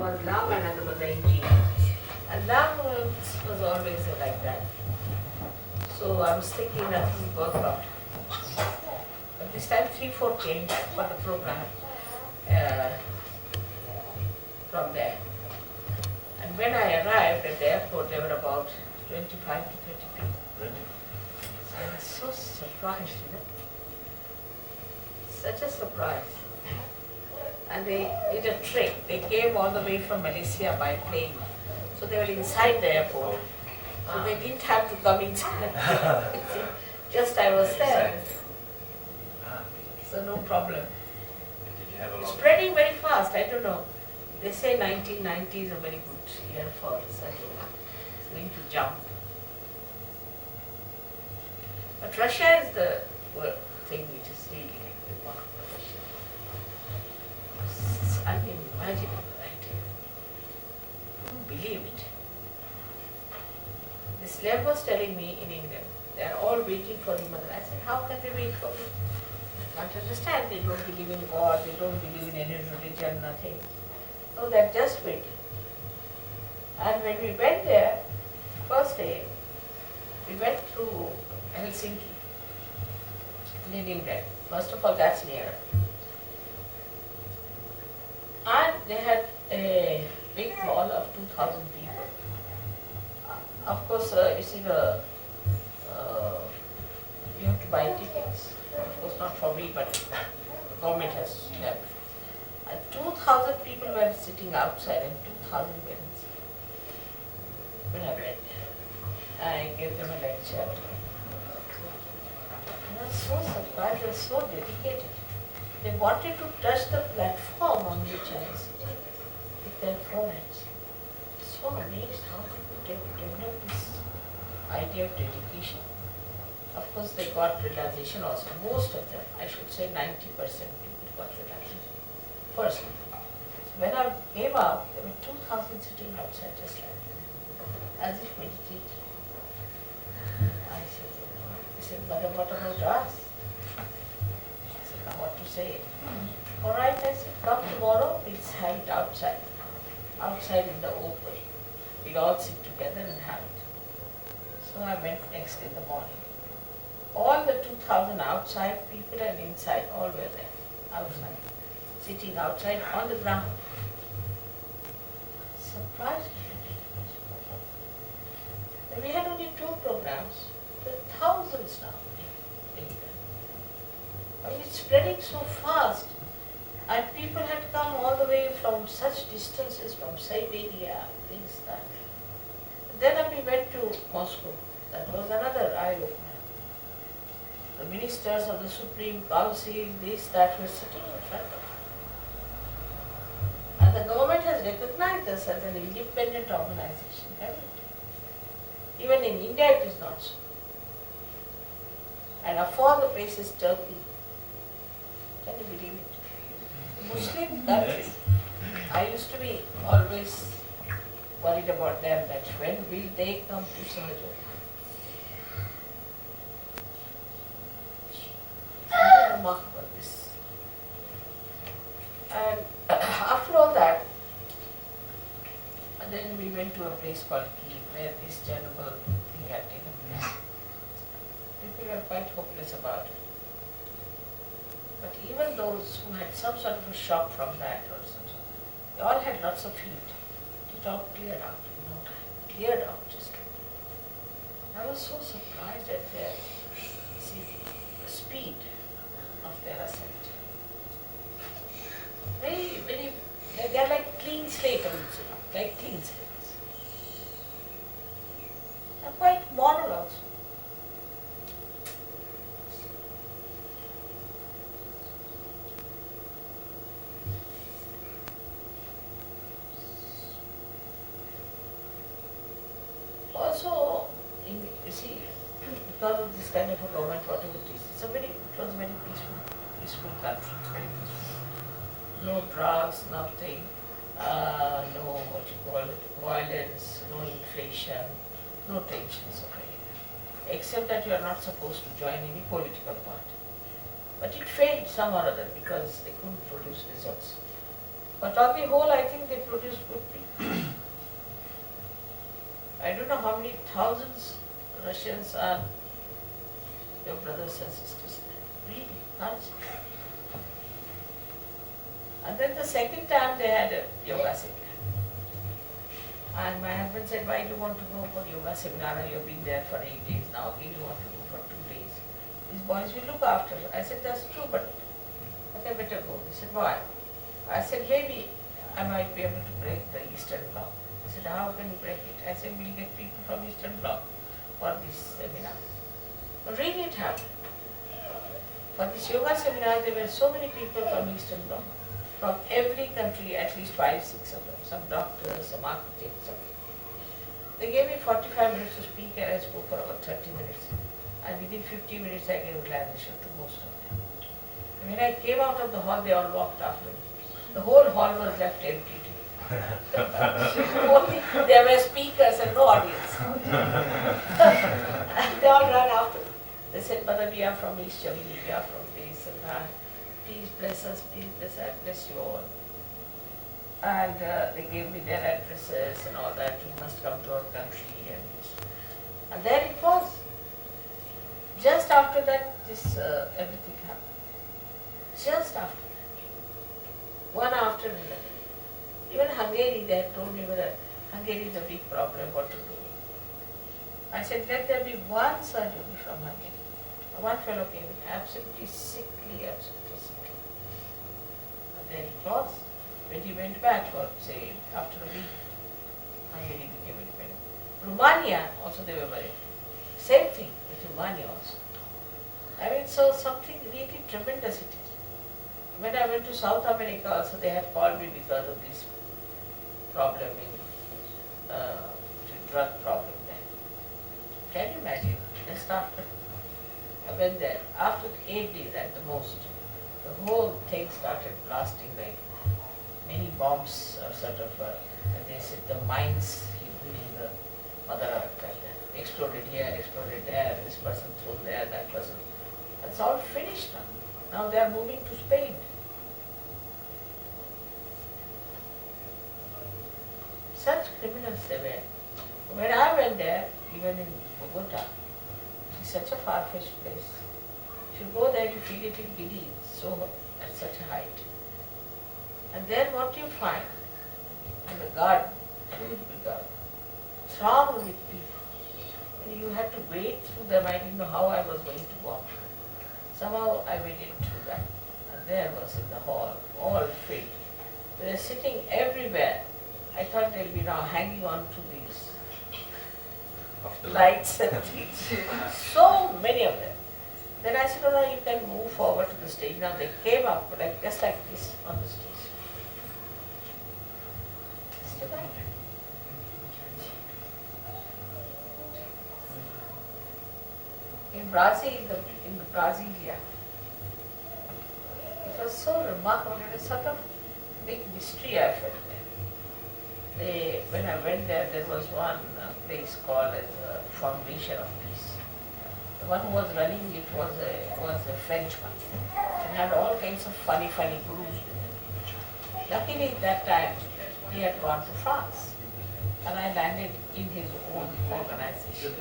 was love, another was envy. And love was always like that. So I was thinking that would work out. But this time 3-4 came back for the program from there. And when I arrived at the airport, there were about 25 to 30 people. Really? So I was so surprised, Such a surprise. And they did a trick. They came all the way from Malaysia by plane. So they were inside the airport. So they didn't have to come inside. Just I was there. So no problem. Did you have a lot? Spreading very fast, I don't know. They say 1990 is a very good year for Sahaja Yoga. It's going to jump. But Russia is the thing which is really remarkable. It's unimaginable, right? I don't believe it. This slave was telling me in England, they are all waiting for the mother. I said, how can they wait for me? I can't understand. They don't believe in God, they don't believe in any religion, nothing. So they're just waiting. And when we went there, first day, we went through Helsinki, in England. First of all, that's near. And they had a big hall of 2,000 people. Of course, you see you have to buy tickets. Of course, not for me, but the government has them. And 2,000 people were sitting outside and 2,000 were inside. When I went, I gave them a lecture. And I was so surprised, they were so dedicated. They wanted to touch the platform on which I was sitting with their foreheads. So amazed how people develop this idea of dedication. Of course, they got realization also. Most of them, I should say 90% people got realization. Firstly, so when I came out, there were 2,000 sitting outside just like that, as if meditating. I said, but what about us? I said, now what to say? All right, I said, come tomorrow, let's have it outside. Outside in the open. We'll all sit together and have it. So I went next in the morning. All the 2,000 outside people and inside, all were there, outside, sitting outside on the ground. Surprised. And we had only 2 programs, there are thousands now in England. I mean, it's spreading so fast. And people had come all the way from such distances, from Siberia, things that. Then we went to Moscow. That was another eye-opener. The ministers of the Supreme Council, this, that, were sitting in front of us. And the government has recognized us as an independent organization, haven't it? Even in India it is not so. And of all the places, Turkey. Can you believe it? Muslim country. I used to be always worried about them, that when will they come to Sahaja? Remarkable this. And after all that, then we went to a place called Kiev, where this terrible thing had taken place. People were quite hopeless about it. But even those who had some sort of a shock from that or something, they all had lots of heat. It all cleared out in no time. Cleared out just. I was so surprised at their the speed of their ascent. They're like clean slate, I would say, like clean slates. They're quite moral also. Also, you see, because of this kind of a government, whatever it is, it was a very peaceful country, it's very peaceful. No drugs, nothing, no violence, no inflation, no tensions of any. Except that you are not supposed to join any political party. But it failed some or other because they couldn't produce results. But on the whole, I think they produce good people. I don't know how many thousands Russians are your brothers and sisters. Really, tons. And then the second time they had a yoga seminar. And my husband said, why do you want to go for yoga seminar? You've been there for 8 days now, again you want to go for 2 days. These boys will look after you. I said, that's true, but I better go. He said, why? I said, maybe I might be able to break the Eastern Bloc. He said, how can you break it? I said, we'll get people from Eastern Bloc for this seminar. But really it happened. For this yoga seminar, there were so many people from Eastern Bloc. From every country, at least 5, 6 of them. Some doctors, some architects. They gave me 45 minutes to speak and I spoke for about 30 minutes. And within 50 minutes I gave realization to most of them. And when I came out of the hall, they all walked after me. The whole hall was left empty. Only there were speakers and no audience. And they all ran after me. They said, Mother, we are from East Germany, we are from this and that. Please bless us, please bless us, bless you all. And they gave me their addresses and all that. You must come to our country. And there it was. Just after that, this everything happened. Just after that. One after another. Even Hungary, they had told me whether Hungary is a big problem, what to do. I said, let there be one Sahaja Yogi from Hungary. One fellow came in, absolutely sickly, absolutely sickly. And there it was. When he went back, or say, after a week, Hungary became independent. Romania, also they were very, same thing with Romania also. I mean, so something really tremendous it is. When I went to South America also, they had called me because of this problem in the drug problem there. Can you imagine? Just after I went there, after 8 days at the most, the whole thing started blasting like many bombs sort of, and they said the mines including the mother earth like that. Exploded here, exploded there, this person thrown there, that person. It's all finished now. Now they are moving to Spain. Such criminals they were. When I went there, even in Bogota, it's such a far-fetched place. If you go there, you feel it in giddy, so at such a height. And then what you find in the garden, huge big garden, thronged with people. And you had to wade through them. I didn't know how I was going to walk. Somehow I waded through that. And there was in the hall, all filled. They were sitting everywhere. I thought they'll be now hanging on to these lights and things. So many of them. Then I said, oh no, you can move forward to the stage. Now they came up like just like this on the stage. Just like that. In Brazil, in Brasilia, it was so remarkable. It was sort of big mystery I felt there. When I went there, there was one place called as a Foundation of Peace. The one who was running it was a Frenchman and had all kinds of funny gurus with him. Luckily, that time he had gone to France, and I landed in his own organization.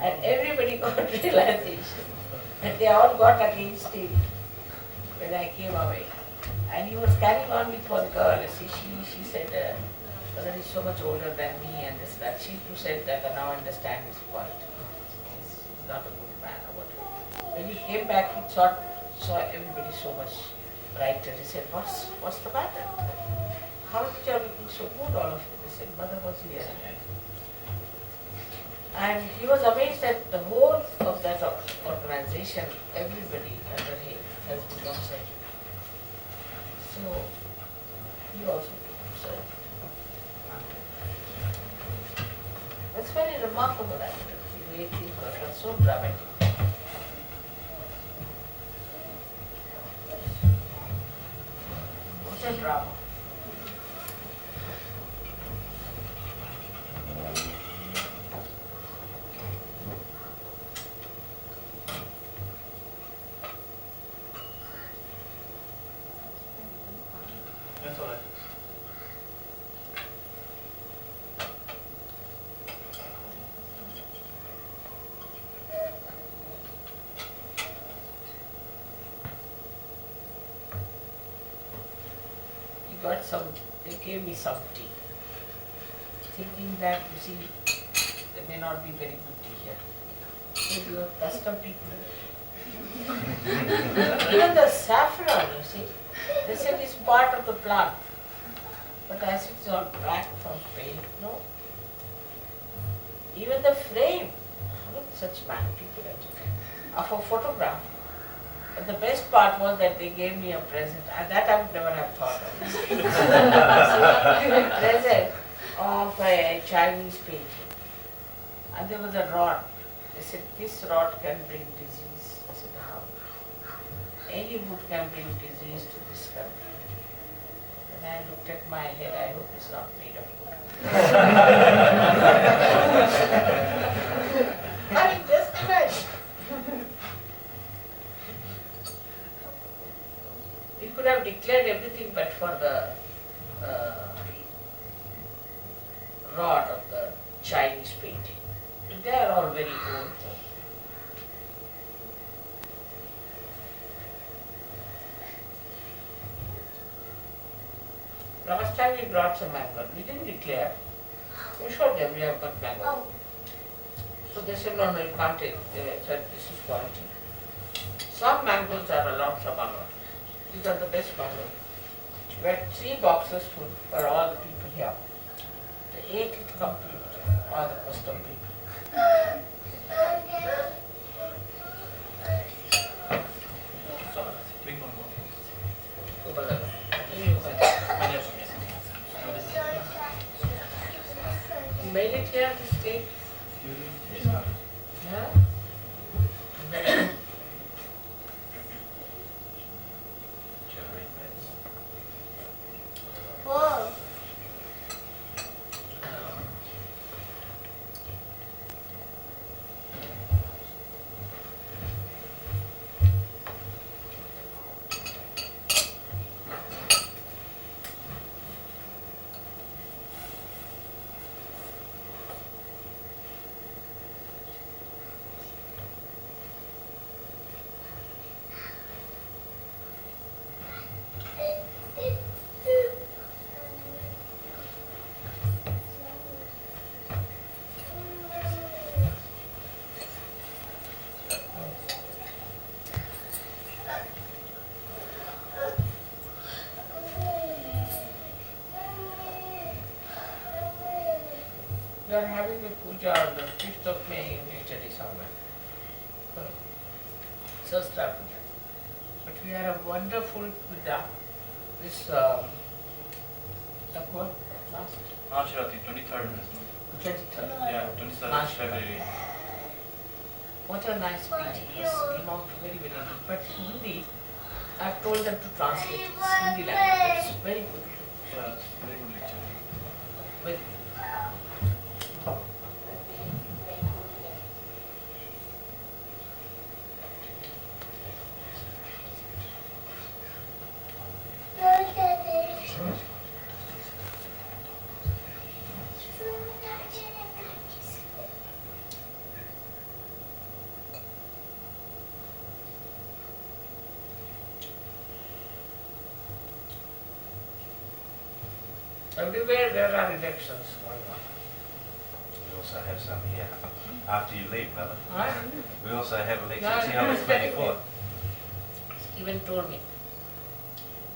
And everybody got realization that they all got against him when I came away. And he was carrying on with one girl. She said, Brother is so much older than me and this, that. She too said that I now understand his point. He's not a good man or whatever. When he came back, he saw everybody so much brighter. He said, what's the matter? How did you are looking so good, all of you? They said, Mother was here. And he was amazed that the whole of that organization, everybody under him has become such. So he also said, it's very remarkable actually, the way things were so dramatic. What a drama. That's all right. They gave me some tea, thinking that, you see, there may not be very good tea here. If you are custom people. Even the saffron, you see, they said it's part of the plant. But as it's all black from Spain, no. Even the frame, such mad people of a photograph. But the best part was that they gave me a present, and that I would never have thought of. A present of a Chinese painting. And there was a rod. They said, this rod can bring disease. I said, how? Any wood can bring disease to this country. And I looked at my head, I hope it's not made of wood. I mean, just imagine. We could have declared everything but for the rod of the Chinese painting. They are all very old. Last time we brought some mango. We didn't declare. We showed them we have got mango. So they said, no, you can't take. They said, this is quality. Some mangoes are allowed, some are not. These are the best mangoes. We had 3 boxes full for all the people here. They ate it complete, all the custom people. Bring one more. You made it here, this cake? Yeah? Whoa. We are having a puja on the 5th of May in Italy somewhere. Sastra puja. But we had a wonderful puja. This, Takwa, last Ashirati, 23rd. 23rd. Yeah, 23rd March. February. What a nice speech it was. Came out very, very good. But Hindi, I've told them to translate it. It's Hindi language. It's very good. Yeah, very good lecture. Very Everywhere there are elections going on. We also have some here after you leave, Mother. Huh? We also have Yeah, elections here on the he's telling me. 24th. Stephen told me.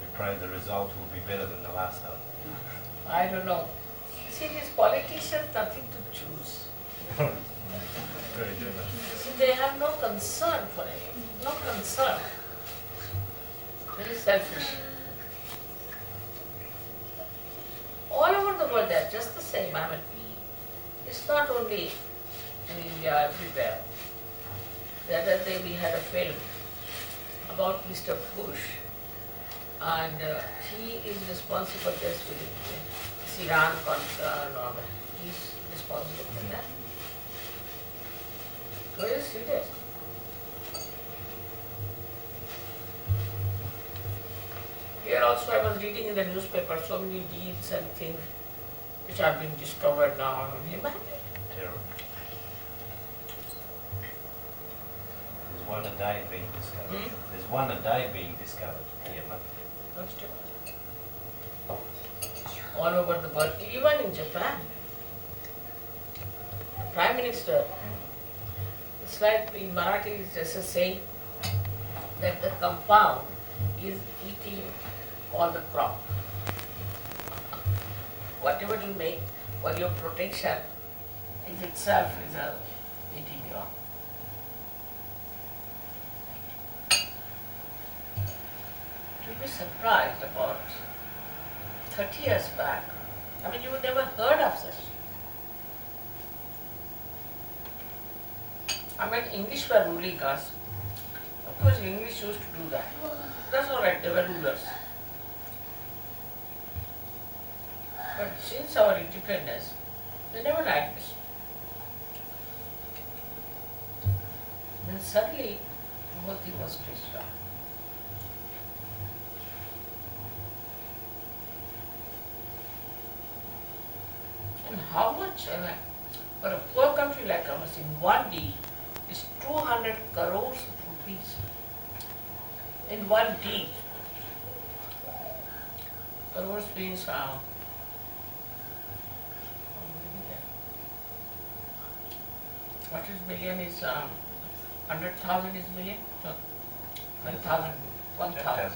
We pray the result will be better than the last time. I don't know. See, these politicians, nothing to choose. Very good. See, they have no concern for it. No concern. Very selfish. All over the world, they are just the same. I mean, it's not only in India, everywhere. The other day we had a film about Mr. Bush, and he is responsible just for this Iran conflict. He's responsible for that. Very serious. Here also I was reading in the newspaper so many deeds and things which have been discovered now. Imagine. Terrible. There's one a day being discovered. There's one a day being discovered here, mate. That's true. All over the world, even in Japan. The Prime Minister, it's like in Marathi is just a saying that the compound is eating all the crop. Whatever you make for your protection is itself is eating you up. You'll be surprised about 30 years back. I mean, you would never heard of such. I mean, English were ruling us. Of course, English used to do that. That's all right, they were rulers. But since our independence, they never liked this. Then suddenly, the whole thing was switched off. And how much, for a poor country like ours, in one deal, is 200 crores of rupees. In one deal. Crores means what is million is 100,000 is million? No. 1,000. 1,000.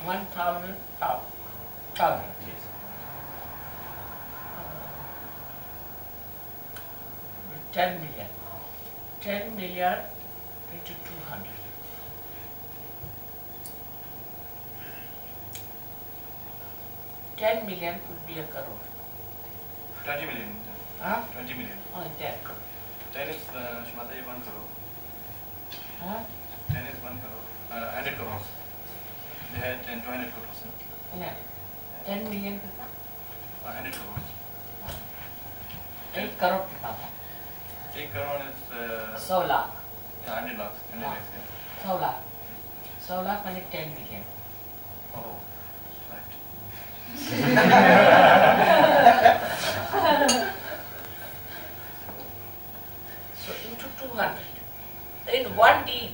1,000. 1,000. Yes. 10 million. 10 million into 200. $10 million would be a crore. 20 million. Huh? 20 million. Oh, 10. 10 is Shmata 1 crore. Huh? 10 is 1 crore. 100 crores. They had 200 crores. Yeah. 10 million कितना? 100 crores. 1 crore कितना था? 1 crore is 100 lakh. 100 lakhs. 100 lakhs, yeah. 100 lakh. 100 lakh means 10 million. Oh, right. So into 200. In one deal,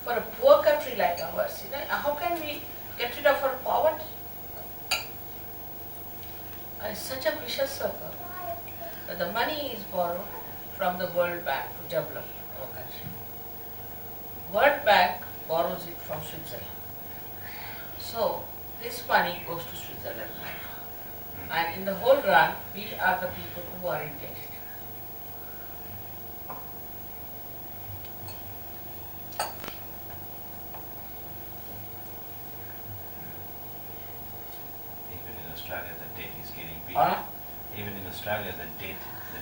for a poor country like ours, how can we get rid of our poverty? It's such a vicious circle. That the money is borrowed from the World Bank to develop our country. World Bank borrows it from Switzerland. So this money goes to Switzerland. And in the whole run, we are the people who are indebted. Even in Australia, the debt is getting bigger. Huh? Even in Australia, the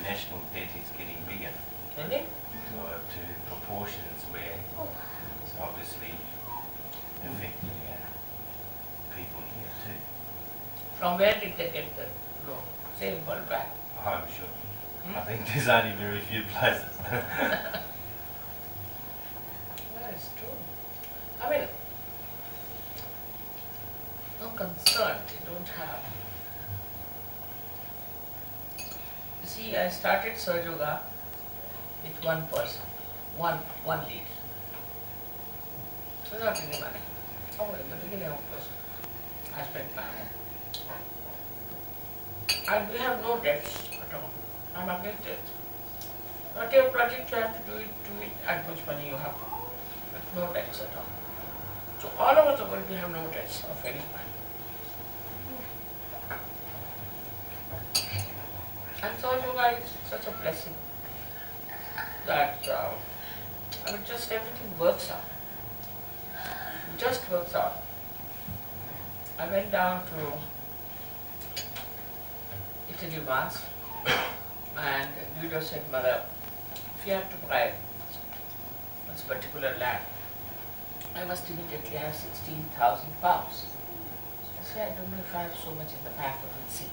national debt is getting bigger Really? to proportions where it's obviously affecting people here too. From where did they get the loan? Same World Bank. I'm sure. I think there's only very few places. That's true. I mean, no concern they don't have. You see, I started SahajaYoga with one person, one lead. So not any money. Oh, in the beginning of course, I spent my own. And we have no debts at all. I'm against it. Whatever project you have to do it at much money you have. But no debts at all. So all over the world we have no debts of any kind. And SahajaYoga is such a blessing that I mean just everything works out. It just works out. I went down to Italy once and Guido said, Mother, if you have to buy this particular land, I must immediately have 16,000 pounds. I said, I don't know if I have so much in the bank, but we'll see.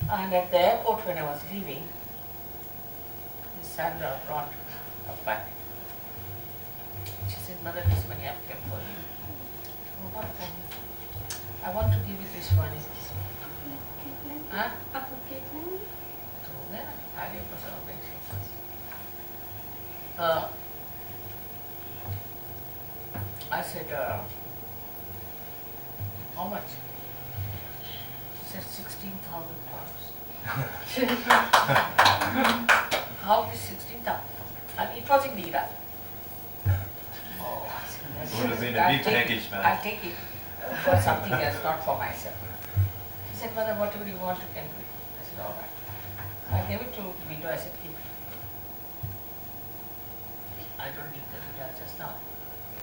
And at the airport when I was leaving, Miss Sandra brought a packet. She said, Mother, this money I've kept for you. Oh, what for me? I want to give you this money. Huh? So then I gave her some big things. I said, how much? She said, 16,000 pounds. How is 16,000? And it was in lira. Oh, I said, It would have been a big package, man. I'll take it for something else, not for myself. She said, Mother, whatever you want, you can do it. I said, all right. I gave it to Vito. I said, keep it. I don't need the guitar just now,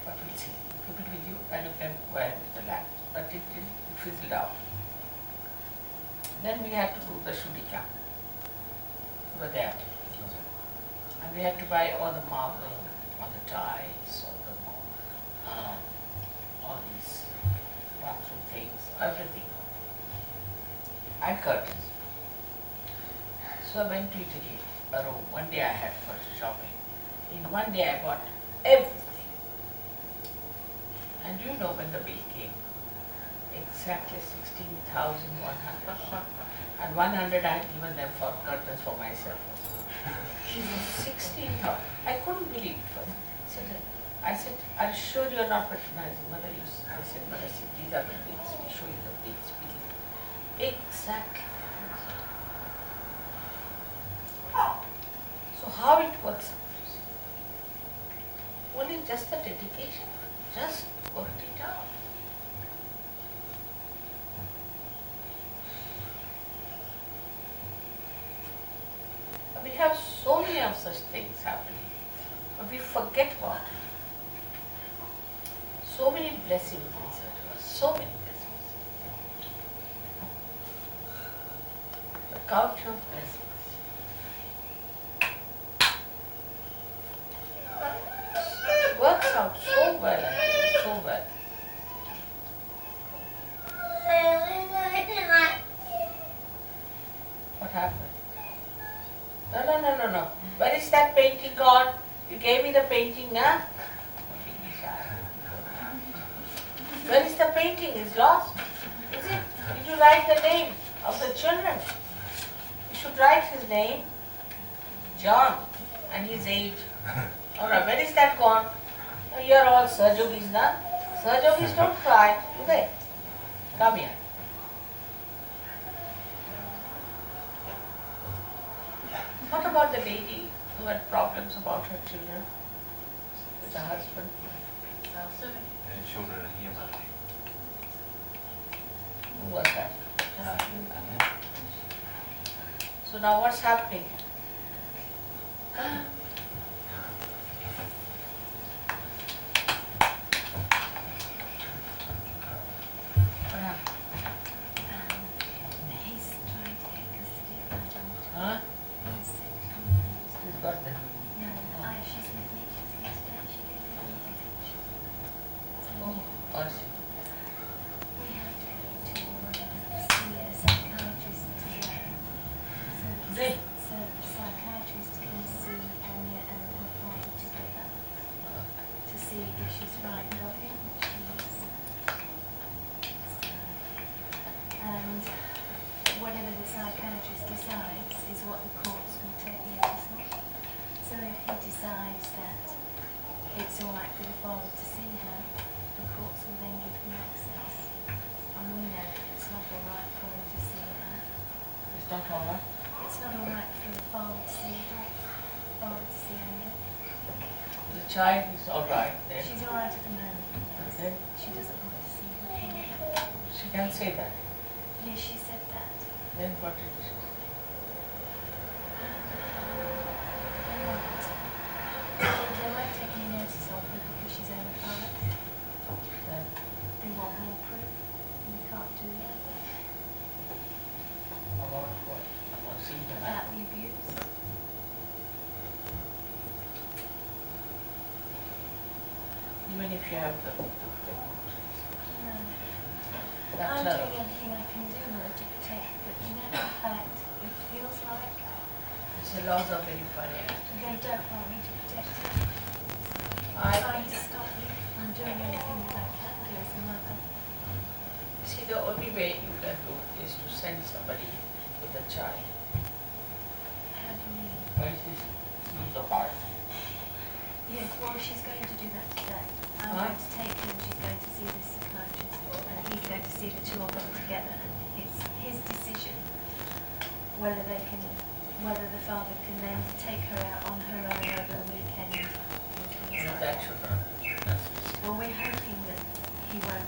but we'll see. Keep it with you and you can go ahead with the land. But it fizzled out. Then we had to do the Shudika. We were there. And we had to buy all the marble, all the tiles, all these bathroom things, everything. And curtains. So I went to Italy, a room. One day I had for shopping. In one day I bought everything. And do you know when the bill came? Exactly 16,100. And 100 I had given them for curtains for myself. 16,000. I couldn't believe it first. I said, are you sure you are not patronizing? Mother, I said, Mother, these are the bills. We show you the bills. Exactly. So how it works out? Only just the dedication. Just worked it out. We have so many of such things happening, but we forget what. So many blessings inside of us, so many blessings. The couch of blessings. It works out so well, actually, so well. What happened? No. Where is that painting gone? You gave me the painting, huh? Where is the painting? It's lost. Is it? Did you write the name of the children? You should write his name, John, and his age. Alright, where is that gone? Oh, you are all Sahaja Yogis, na? Sahaja Yogis don't cry, do they? Come here. What about the lady who had problems about her children with her husband? And children are here, man. Who was that? So now what's happening? He's trying to get custody of my daughter. Huh? She's got them. No, she's with me. She's here today. She gave me a picture. Oh, I see. We have to go to see a psychiatrist today. Today? So the psychiatrist can see Anya and her father together to see if she's frightened of him, which she is. And whatever the psychiatrist decides is what the courts will take notice of. So if he decides that it's all right for the father to see her, the courts will then give him access. And we know that it's not all right for him to see her. It's not all right. It's not all right for the father to see her, father to see Anya. The child is all right then. She's all right at the moment. Okay. She doesn't want to see her father. She can say that. Yes, she said that. Then what did she say? They won't take any notice of her because she's over 5. Then They want more proof, and you can't do that. about what? About seeing the man. About the abuse. Even if you have the No. that's I'm her. doing everything I can do in order to protect, but you know the fact, it feels like The laws are very funny. they don't want me to protect her. trying to stop you from doing anything that I can do as a mother. See, the only way you can do is to send somebody with a child. How do you mean? Right? Use the heart. Yes, well, she's going to do that today. I'm Huh? going to take him, she's going to see this psychiatrist, and he's going to see the two of them together, and it's his decision whether the father can then take her out on her own over the weekend. And things No, like that should not. Well, we're hoping that he won't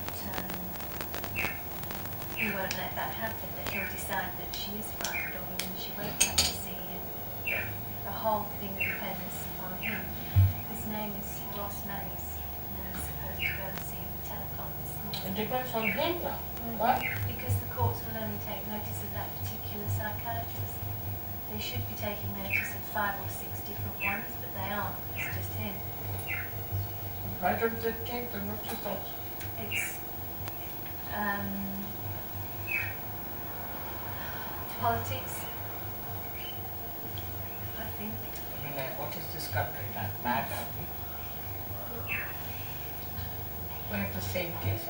let that happen, that he'll decide that she is frightened of him and she won't have to see him. The whole thing depends on him. His name is Ross Mays, and he's supposed to go and see him at 10 o'clock this It morning. depends on him now. Right? Because the courts will only take notice of that particular psychiatrist. They should be taking notice of 5 or 6 different ones, but they aren't. It's just him. Why don't they take the notice of? It's politics, I think. I mean, like, what is this country like? Mad, are we? We have the same case.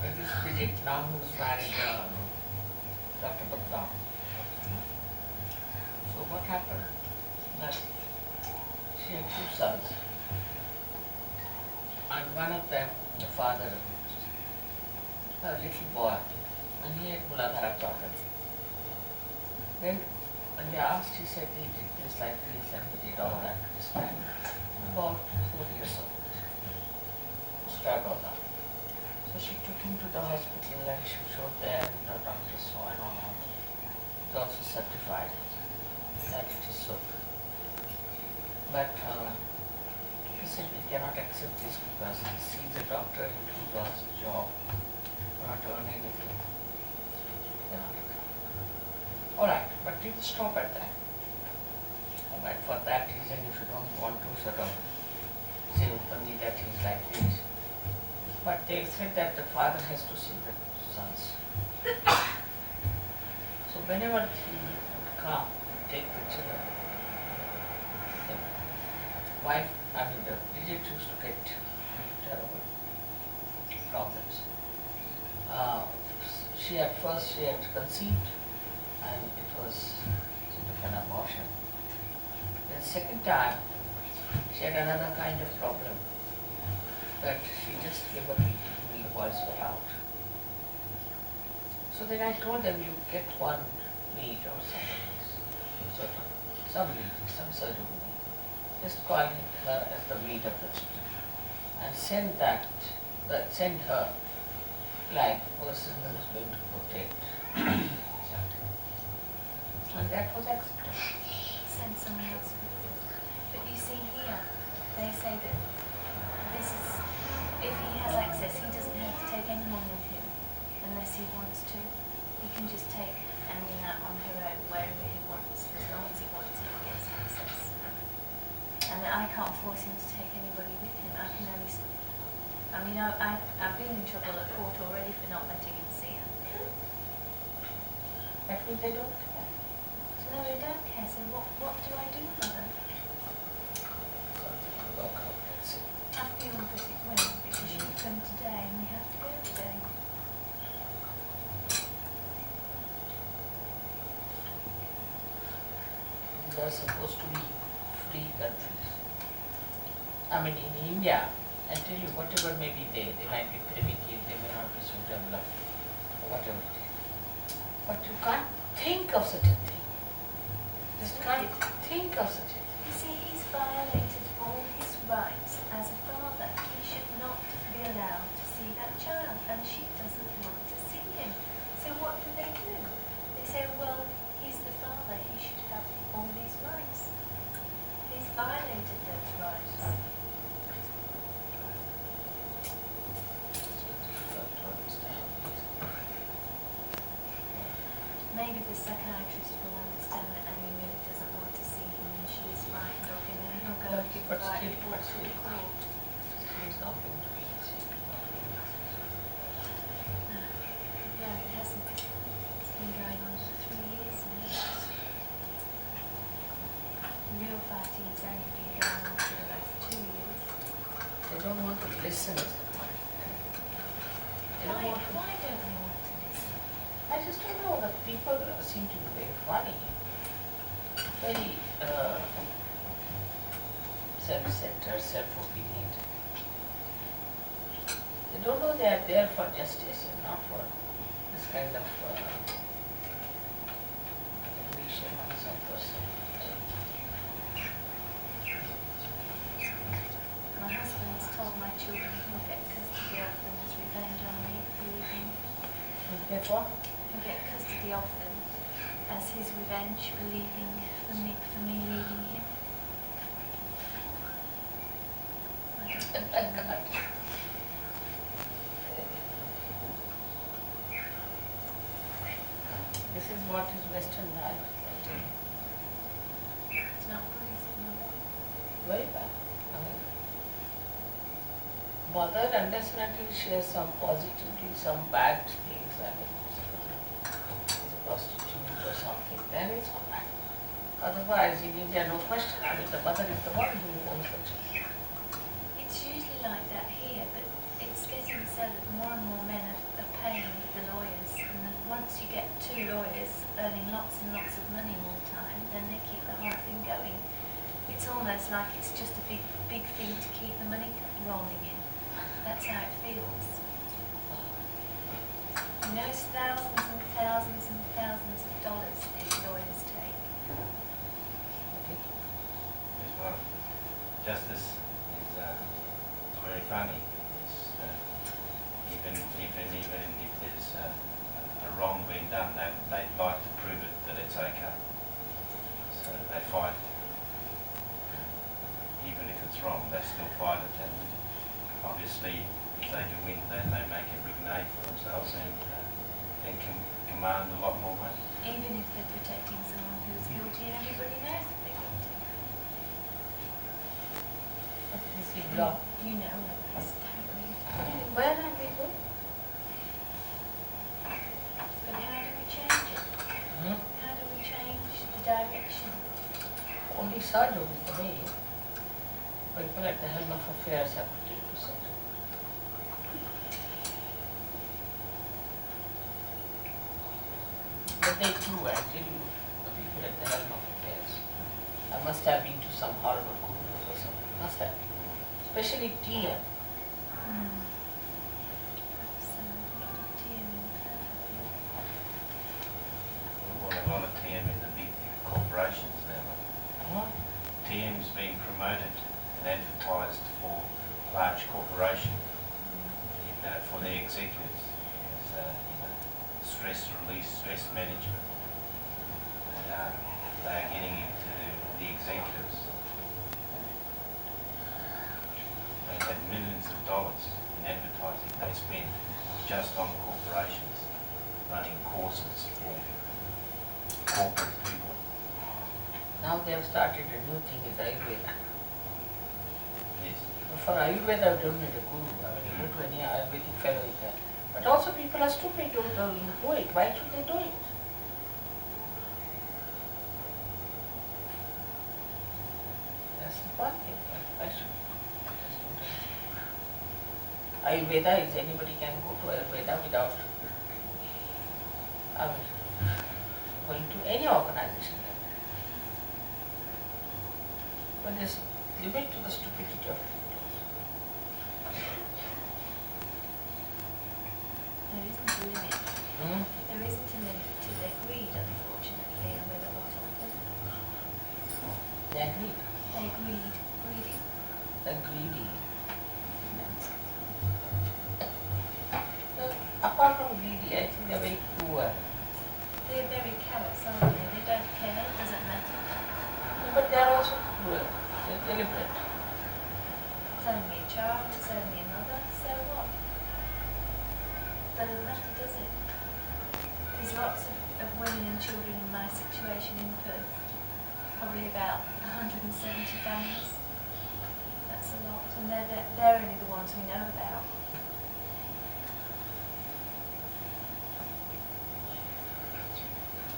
When this Bridget now who's married Dr. Bhatla. So what happened? That she had 2 sons. And one of them, the father, a little boy, and he had Muladhara daughter. Then when they asked, he said he did this like this and he did all that this time. About 4 years old. Struggled up. So she took him to the hospital and she showed there and the doctor saw and all that. It also certified that it is so. But he said we cannot accept this because he sees a doctor, he does his job, not earn anything. Alright, but didn't stop at that. But for that reason, if you don't want to sort of say openly that he's like this, but they said that the father has to see the sons. So whenever he would come, take the children, the wife, the Bridget used to get terrible problems. She had conceived and it was sort of an abortion. The second time, she had another kind of problem that she just gave a beat when the boys were out. So then I told them, you get one meat or something, some meat, some surgery meat. Just call her as the meat of the children and send her like person who is going to protect. And that was accepted. Send someone else with them. But you see here, they say that this is, if he has access, he doesn't have to take anyone with him unless he wants to. He can just take Amina on her own wherever he wants, as long as he wants it, he gets access. And I can't force him to take anybody with him. I can only, I've been in trouble at court already for not letting him see her. That means they don't care. So no, they don't care. So what do I do, mother? Work out, that's it. I feel that it will, because she'll come today and we have to go today. These are supposed to be free countries. In India, I tell you, whatever may be there, they might be primitive, they may not be so developed, whatever it is. But you can't think of such a thing. Just can't think of such a thing. You see, he's violated all his rights as a father. He should not be allowed to see that child, and she doesn't want to see him. So what do? They say, well, he's the father, he should have all these rights. He's violated those rights. Maybe the psychiatrist will understand that Annie really doesn't want to see him and she is frightened of him, and he'll go and give the right report to the court. It's not going to be easy. No, it hasn't. It's been going on for 3 years now. The real fighting has only been going on for the last 2 years. don't want to. Why don't they want to listen? I just don't know that people seem to be very funny, very self-centered, self-obedient. They don't know they are there for justice and not for this kind of aggression on some person. My husband's told my children he'll get custody of them as revenge on me for leaving. You get what? He'll get custody of them as his revenge for leaving, for me leaving him. I don't think he will. This is what is Western life. It's not good, is it? No. Very bad. I mean, mother unless and until she has some positivity, some bad things, I mean, she's a prostitute or something, then it's all right. Otherwise, in India, no question, I mean, the mother is the one who owns the child. It's usually like that here, but it's getting so that more and more men are paying the lawyers, and then once you get two lawyers earning lots and lots of money all the time, then they keep the whole thing going. It's almost like it's just a big thing to keep the money rolling in. That's how it feels. You know, it's thousands and thousands and thousands of dollars these lawyers take. Okay. Yes, well, justice is very funny. It's, even if there's a wrong being done, they'd like to prove it that it's okay. So they fight. Even if it's wrong, they still fight it. And obviously, if they can win, then they make a big name for themselves and can command a lot more money. Even if they're protecting someone who's guilty and everybody knows that they're guilty. This is law. You know what this totally. Where are we going? But how do we change it? How do we change the direction? Only Sahaja Yogis is the way. People at the helm of affairs have to take to Sahaja. But they too, I tell you, the people at the helm of affairs. I must have been to some horrible gurus or something. Must have been. Especially TM. So, a lot of TM in Well, a lot of TM in the big corporations now. Huh? TM's being promoted and advertised for large corporation for their executives as stress release, stress management. They are getting into the executives. They have millions of dollars in advertising they spend just on corporations running courses for corporate people. Now they have started a new thing is Ayurveda. Yes. For Ayurveda, you don't need a guru. I mean, you go to any Ayurvedic fellow you can. But also people are stupid, don't do it. Why should they do it? That's the one thing. I just don't understand. Ayurveda is anybody can go to Ayurveda without going to any organization. But there's limit to the stupidity of people. There isn't a limit. There isn't a limit to their greed, unfortunately, and with a lot of them. They agree. They greedy. They're greedy. Apart from greedy, I think they're very poor. They're very callous, aren't they? They don't care, it doesn't matter. But they're also cruel. They're deliberate. It's only a child, it's only a mother, so what? Doesn't matter, does it? There's lots of women and children in my situation in Perth. Probably about 170 families. That's a lot, and they're only the ones we know about.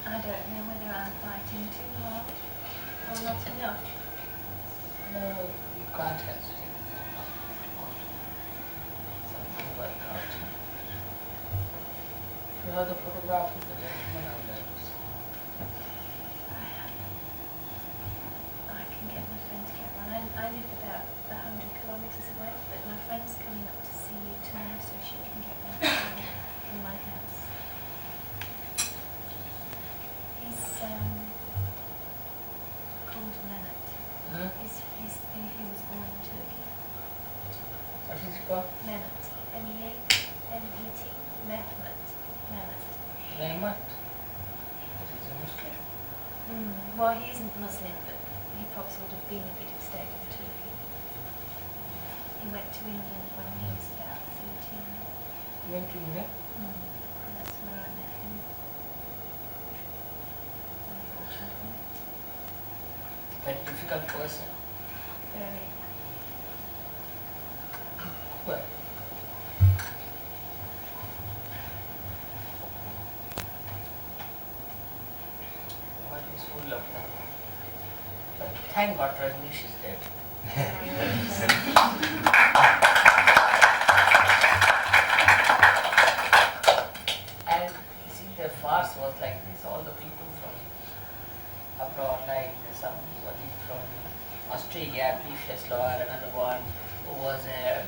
I don't know whether I'm fighting too hard or not enough. No, you can't hesitate. Something work out. have the photograph of the gentleman I would like to see. I can get my friend to get one. I live about 100 kilometres away, but my friend's coming up to see you tomorrow so she can get one from my house. He's called Mehmet. Huh? He was born in Turkey. What is it called? Mehmet. M-E-T. Mehmet. Mehmet. Is he a Muslim? Well, he isn't Muslim, but he perhaps would have been if he'd have stayed in Turkey. He went to England when he was about 13. He went to India? And that's where I met him. Unfortunately. Very difficult person. Very. Well, what is full of them. But thank God Rajneesh is dead. And you see the farce was like this, all the people from abroad, like somebody from Australia, previous lawyer, another one who was a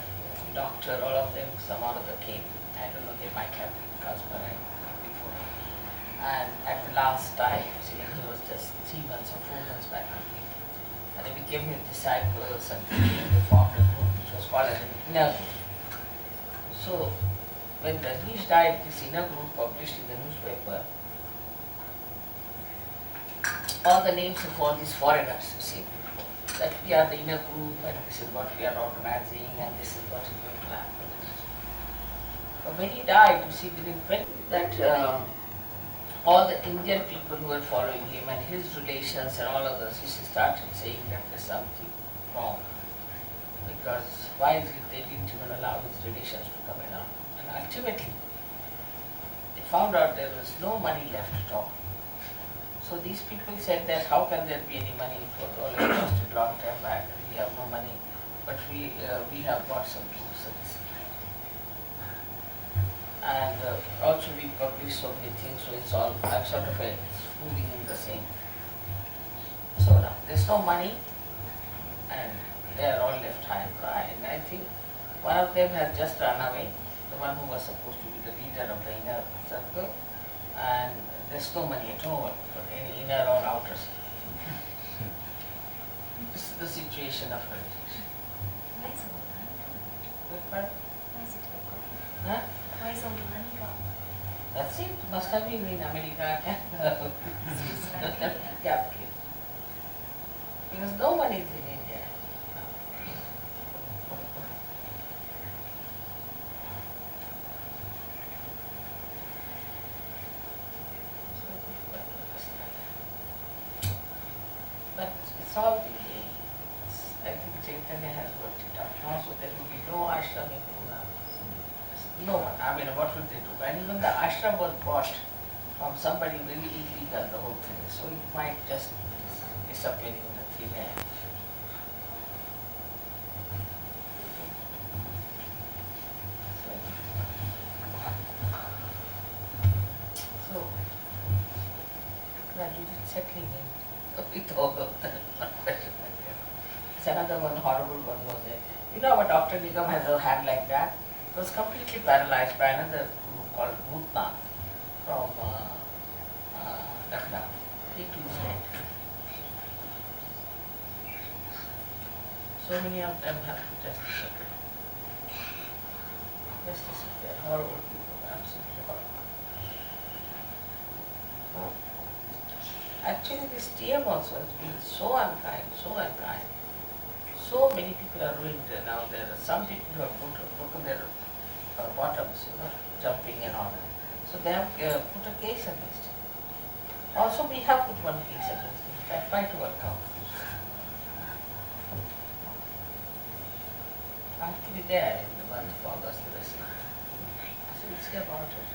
doctor, all of them, some out of the came. I don't know, they might have conspired before. And at the last time, see, he was just 3 months or 4 months back. And they became his disciples and they formed a group which was called as an inner group. So, when Rajneesh died, this inner group published in the newspaper all the names of all these foreigners, you see, that we are the inner group and this is what we are organizing and this is what is going to happen. But when he died, you see, within 20 that all the Indian people who were following him and his relations and all of this, he started saying that there's something wrong. Because why is it they didn't even allow his relations to come around? And ultimately, they found out there was no money left at all. So these people said that how can there be any money for all we lost it long time back and we have no money, but we have got some books and this. And also we publish so many things, so it's all sort of it's moving in the same. So now there's no money and they are all left high and dry. And I think one of them has just run away, the one who was supposed to be the leader of the inner circle, and there's no money at all for any inner or outer circle. This is the situation of meditation. Where's all the money gone? Where's it all gone? Huh? Where's all the money gone? That's it. Must have been in America. Yeah. Because no one is in India. But it's all the I think Chaitanya has worked it out now, so there will be no ashram in Pune. No one. I mean, what will they do? And even the ashram was bought from somebody very illegal, the whole thing. So it might just disappear in the thin air. So, gradually settling in with all of that. It's another one, horrible one was there. You know our Dr. Nigam has a hand like that. It was completely paralyzed by another guru called Bhutnath from Lucknow. He too is dead. So many of them have to just disappear. Just disappear. Horrible people, absolutely horrible. Actually, this TM also has been so unkind, so unkind. So many people are ruined now. There are some people who have broken their bottoms, jumping and all that. So they have put a case against him. Also, we have put one case against him. That might work out. I have to be there in the month of August, the rest. So we'll see about it.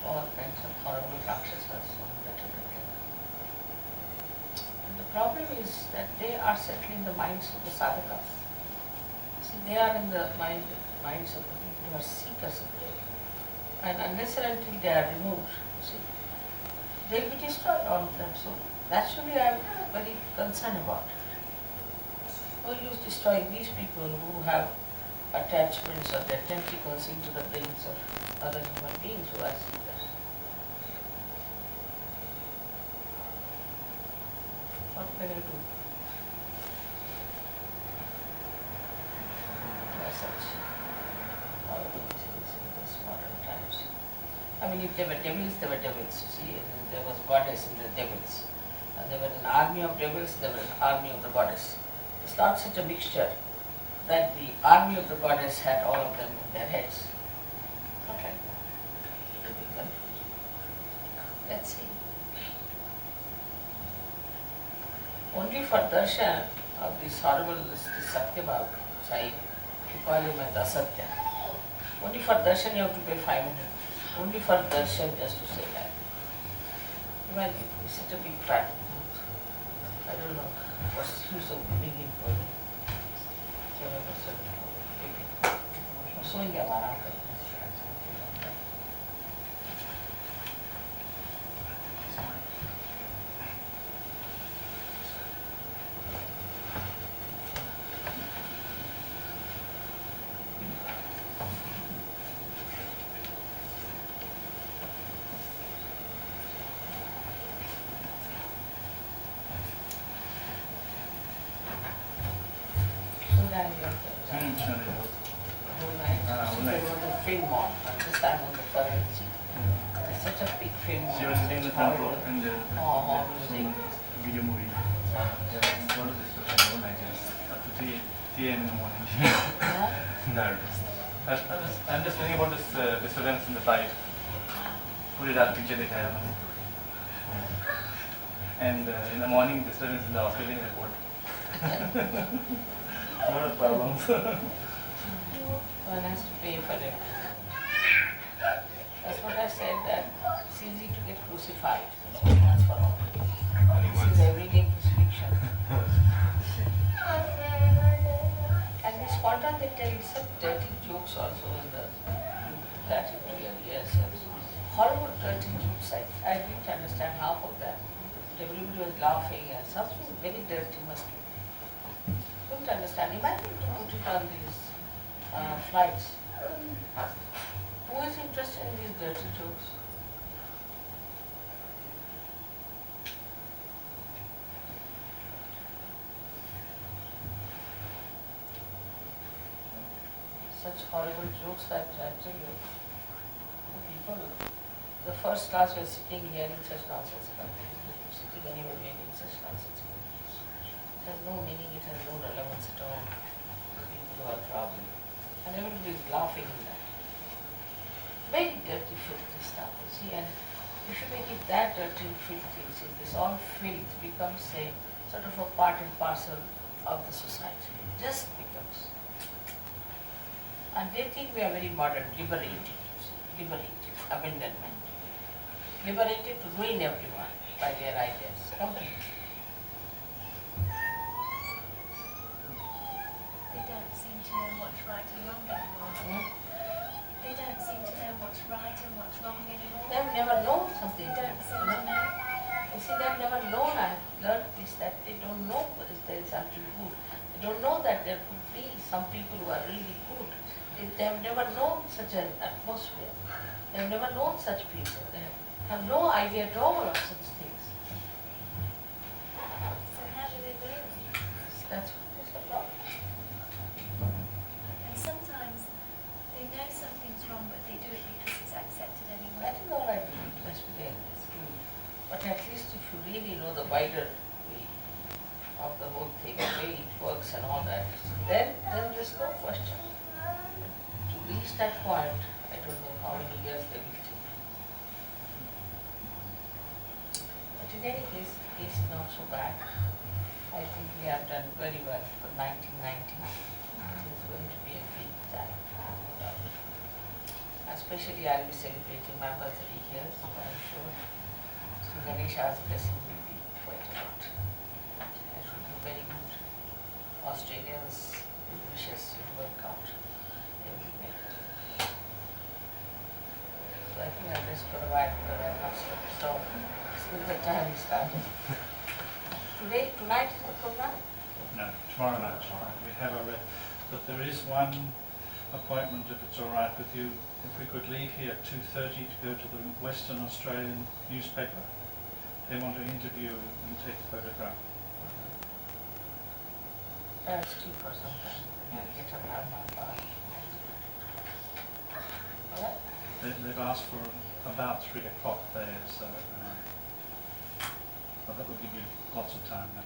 All kinds of horrible rakshasas on better than them. And the problem is that they are settling the minds of the sadhakas. See, they are in the minds of the people who are seekers of Deva. And unless and until they are removed, you see, they will be destroyed, all of them. So naturally I am very concerned about it. No use destroying these people who have attachments or their tentacles into the brains of other human beings who are seekers. What can you do? There are such horrible things in this modern times. I mean, if there were devils, there were devils, you see, and there was goddess and there were devils. And there were an army of devils, there was an army of the goddess. It's not such a mixture that the army of the goddess had all of them in their heads. Not like that. It will be confused. Let's see. Only for darshan of this horrible, this Satyabhav Sai, you call him as Asatya. Only for darshan you have to pay 500. Only for darshan just to say that. Well, it's such a big fat. I don't know what's the use of giving him for me. सोएंगे हमारा film on, and this time on the currency. It's such a big film. She was sitting in the front row in the music. video movie. Yeah, go to this film, I guess, up to 3 a.m. in the morning. Nervous. I'm just thinking about this disturbance in the flight. Put it out picture they have. And in the morning, disturbance in the Australian airport. Lot of problems. One has to pay for it. That's what I said, that it's easy to get crucified. Once for all. This is everyday crucifixion. And this spontan they tell some dirty jokes also in the category, yes. Horrible dirty jokes. I didn't understand half of them. Everybody was laughing and something very dirty must be. Couldn't understand. Imagine to put it on these flights. Who is interested in these dirty jokes? Such horrible jokes that actually people, the first class were sitting hearing such nonsense. Sitting anywhere hearing such nonsense. It has no meaning, it has no relevance at all. People who are traveling. And everybody is laughing in that. Very dirty, filthy stuff, you see, and if you make it that dirty and filthy, you see, this all filth becomes a sort of a part and parcel of the society. It just becomes. And they think we are very modern, liberated, abandonment. Liberated to ruin everyone by their ideas, completely. They don't seem to know what's right and wrong anymore. They don't seem to know what's right and what's wrong anymore. They've never known something. They don't seem to know. You see, they've never known, I've learned this, that they don't know if there is something good. They don't know that there could be some people who are really good. They have never known such an atmosphere. They have never known such people. They have no idea at all of such things. So how do they learn? That's what is the problem. And sometimes they know something's wrong, but they do it because it's accepted anyway. That is all right, let's be there. But at least if you really know the wider way of the whole thing, the way it works and all that, then there's no question. To reach that point, I don't know how many years they will take. But in any case, the case is not so bad. I think we have done very well for 1990. It is going to be a big time. Especially I'll be celebrating my birthday here, so I'm sure. So Ganesha's blessing will be quite a lot. very good. Australians wishes will work out everywhere. So I think I'll just provide the wrap-up. So since the time we started. Tonight is the program? No, tomorrow night. We have but there is one appointment, if it's all right with you, if we could leave here at 2:30 to go to the Western Australian newspaper. They want to interview and take a photograph. It's cheap for some time. I'll get up and have my bar. All right? They've asked for about 3 o'clock there, so that will give you lots of time now.